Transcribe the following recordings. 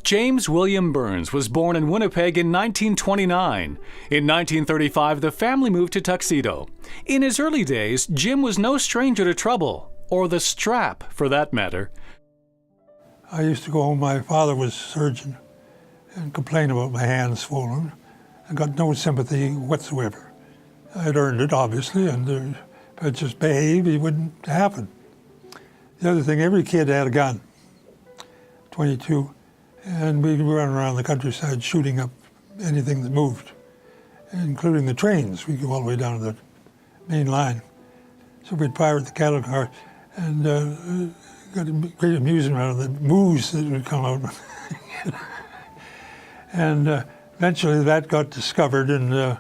James William Burns was born in Winnipeg in 1929. In 1935, the family moved to Tuxedo. In his early days, Jim was no stranger to trouble, or the strap, for that matter. I used to go home, my father was a surgeon, and complain about my hands swollen. I got no sympathy whatsoever. I had earned it, obviously, and if I just behaved, it wouldn't happen. The other thing, every kid had a gun, 22, and we'd run around the countryside shooting up anything that moved, including the trains. We'd go all the way down to the main line. So we'd fire at the cattle car, and got a great amusement out of the moose that would come out. And eventually that got discovered, and the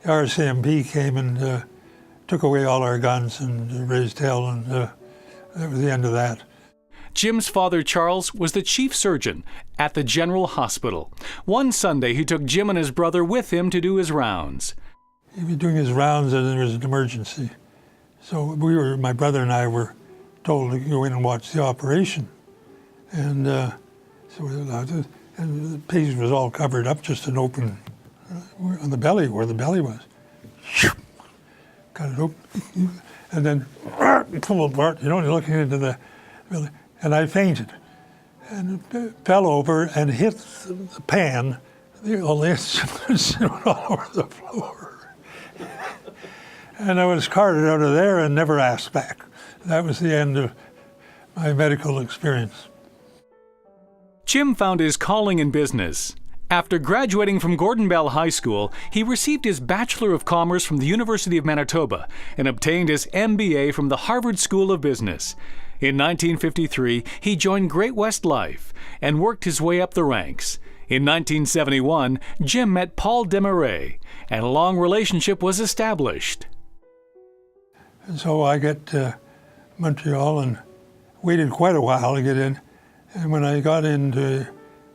RCMP came and took away all our guns and raised hell, and that was the end of that. Jim's father, Charles, was the chief surgeon at the General Hospital. One Sunday, he took Jim and his brother with him to do his rounds. He was doing his rounds, and there was an emergency. So my brother and I were told to go in and watch the operation. And so we allowed to, and the patient was all covered up, just an open, on the belly, where the belly was. Got it open, and then pulled apart, you're looking into the belly. And I fainted, and fell over and hit the pan. All the instruments all over the floor. And I was carted out of there and never asked back. That was the end of my medical experience. Jim found his calling in business. After graduating from Gordon Bell High School, he received his Bachelor of Commerce from the University of Manitoba and obtained his MBA from the Harvard School of Business. In 1953, he joined Great-West Life and worked his way up the ranks. In 1971, Jim met Paul Desmarais, and a long relationship was established. And so I got to Montreal and waited quite a while to get in. And when I got into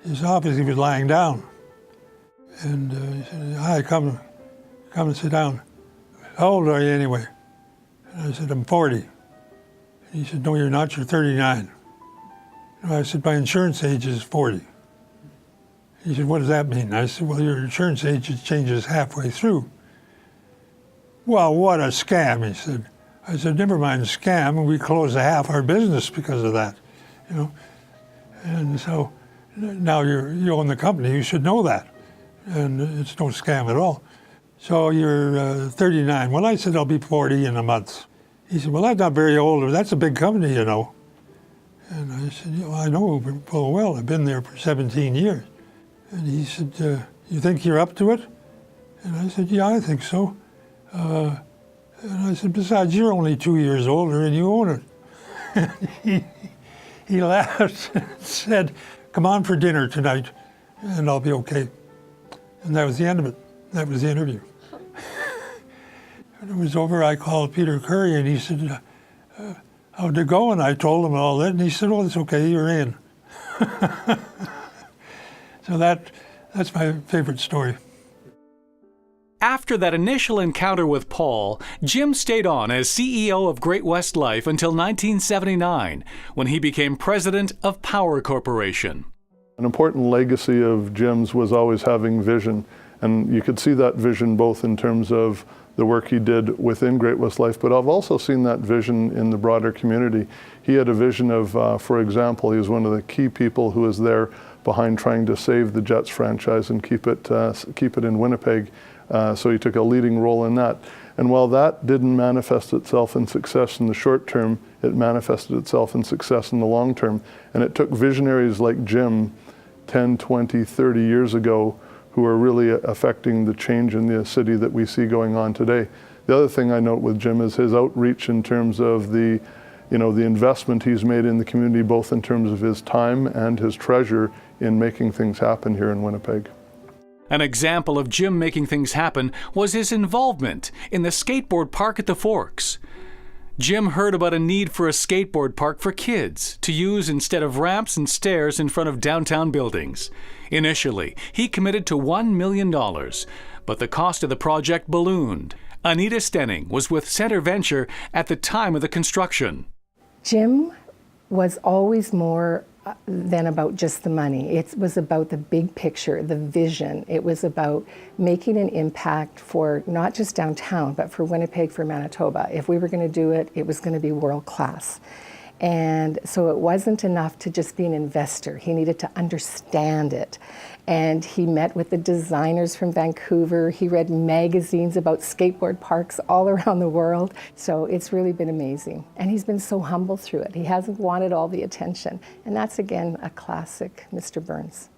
his office, he was lying down. And he said, "Hi, come and sit down. How old are you anyway?" And I said, "I'm 40. He said, "No, you're not, you're 39. And I said, "My insurance age is 40. He said, "What does that mean?" I said, "Well, your insurance age changes halfway through." "Well, what a scam," he said. I said, "Never mind scam, we closed half our business because of that, And so now you own the company, you should know that. And it's no scam at all. So you're 39. Well, I said, "I'll be 40 in a month." He said, "Well, that's not very old. That's a big company, And I said, "I know full well. I've been there for 17 years. And he said, "You think you're up to it?" And I said, "Yeah, I think so." And I said, "Besides, you're only 2 years older and you own it." And he laughed and said, "Come on for dinner tonight and I'll be okay." And that was the end of it. That was the interview. When it was over, I called Peter Curry and he said, "How'd it go?" And I told him all that, and he said, "Oh, it's okay, you're in." So that's my favorite story. After that initial encounter with Paul, Jim stayed on as CEO of Great-West Life until 1979, when he became president of Power Corporation. An important legacy of Jim's was always having vision, and you could see that vision both in terms of the work he did within Great-West Life, but I've also seen that vision in the broader community. He had a vision of, for example, he was one of the key people who was there behind trying to save the Jets franchise and keep it in Winnipeg. So he took a leading role in that. And while that didn't manifest itself in success in the short term, it manifested itself in success in the long term. And it took visionaries like Jim 10, 20, 30 years ago who are really affecting the change in the city that we see going on today. The other thing I note with Jim is his outreach in terms of the investment he's made in the community, both in terms of his time and his treasure in making things happen here in Winnipeg. An example of Jim making things happen was his involvement in the skateboard park at the Forks. Jim heard about a need for a skateboard park for kids to use instead of ramps and stairs in front of downtown buildings. Initially, he committed to $1 million, but the cost of the project ballooned. Anita Stenning was with Center Venture at the time of the construction. Jim was always more than about just the money. It was about the big picture, the vision. It was about making an impact for not just downtown, but for Winnipeg, for Manitoba. If we were going to do it, it was going to be world class. And so it wasn't enough to just be an investor. He needed to understand it. And he met with the designers from Vancouver. He read magazines about skateboard parks all around the world. So it's really been amazing. And he's been so humble through it. He hasn't wanted all the attention. And that's, again, a classic Mr. Burns.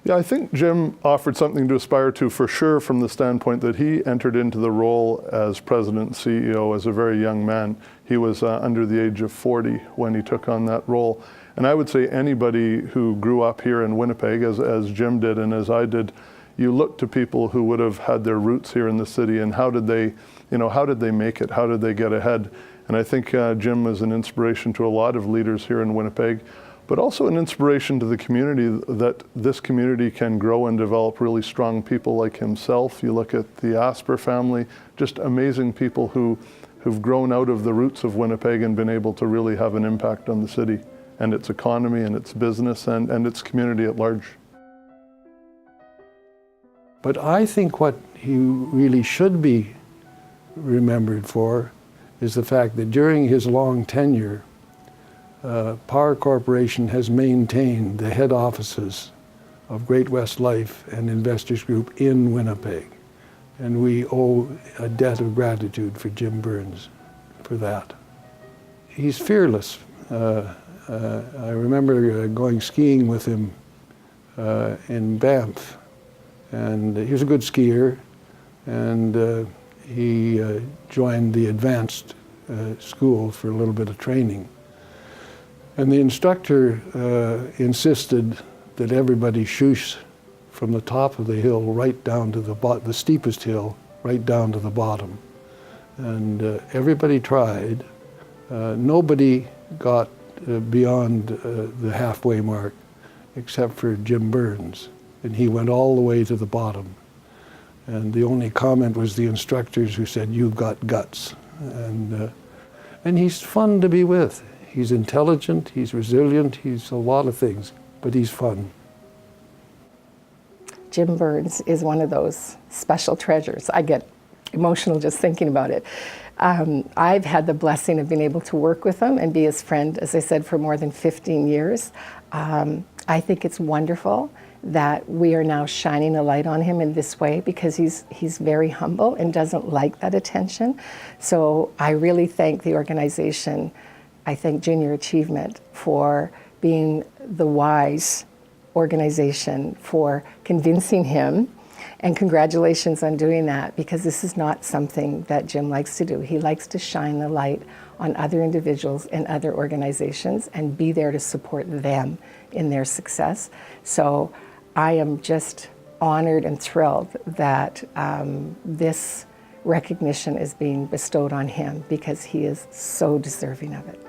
Yeah, I think Jim offered something to aspire to for sure, from the standpoint that he entered into the role as president and CEO as a very young man. He was under the age of 40 when he took on that role. And I would say anybody who grew up here in Winnipeg, as Jim did and as I did, you look to people who would have had their roots here in the city, and how did they make it? How did they get ahead? And I think Jim was an inspiration to a lot of leaders here in Winnipeg, but also an inspiration to the community, that this community can grow and develop really strong people like himself. You look at the Asper family, just amazing people who've grown out of the roots of Winnipeg and been able to really have an impact on the city and its economy and its business and its community at large. But I think what he really should be remembered for is the fact that during his long tenure, Power Corporation has maintained the head offices of Great-West Life and Investors Group in Winnipeg. And we owe a debt of gratitude for Jim Burns for that. He's fearless. I remember going skiing with him in Banff, and he was a good skier, and he joined the advanced school for a little bit of training. And the instructor insisted that everybody shoosh from the top of the hill right down to the steepest hill, right down to the bottom. And everybody tried. Nobody got beyond the halfway mark except for Jim Burns. And he went all the way to the bottom. And the only comment was the instructors, who said, "You've got guts." And he's fun to be with. He's intelligent, he's resilient, he's a lot of things, but he's fun. Jim Burns is one of those special treasures. I get emotional just thinking about it. I've had the blessing of being able to work with him and be his friend, as I said, for more than 15 years. I think it's wonderful that we are now shining a light on him in this way, because he's very humble and doesn't like that attention. So I really thank the organization. I thank Junior Achievement for being the wise organization, for convincing him, and congratulations on doing that, because this is not something that Jim likes to do. He likes to shine the light on other individuals and other organizations and be there to support them in their success. So I am just honored and thrilled that this recognition is being bestowed on him, because he is so deserving of it.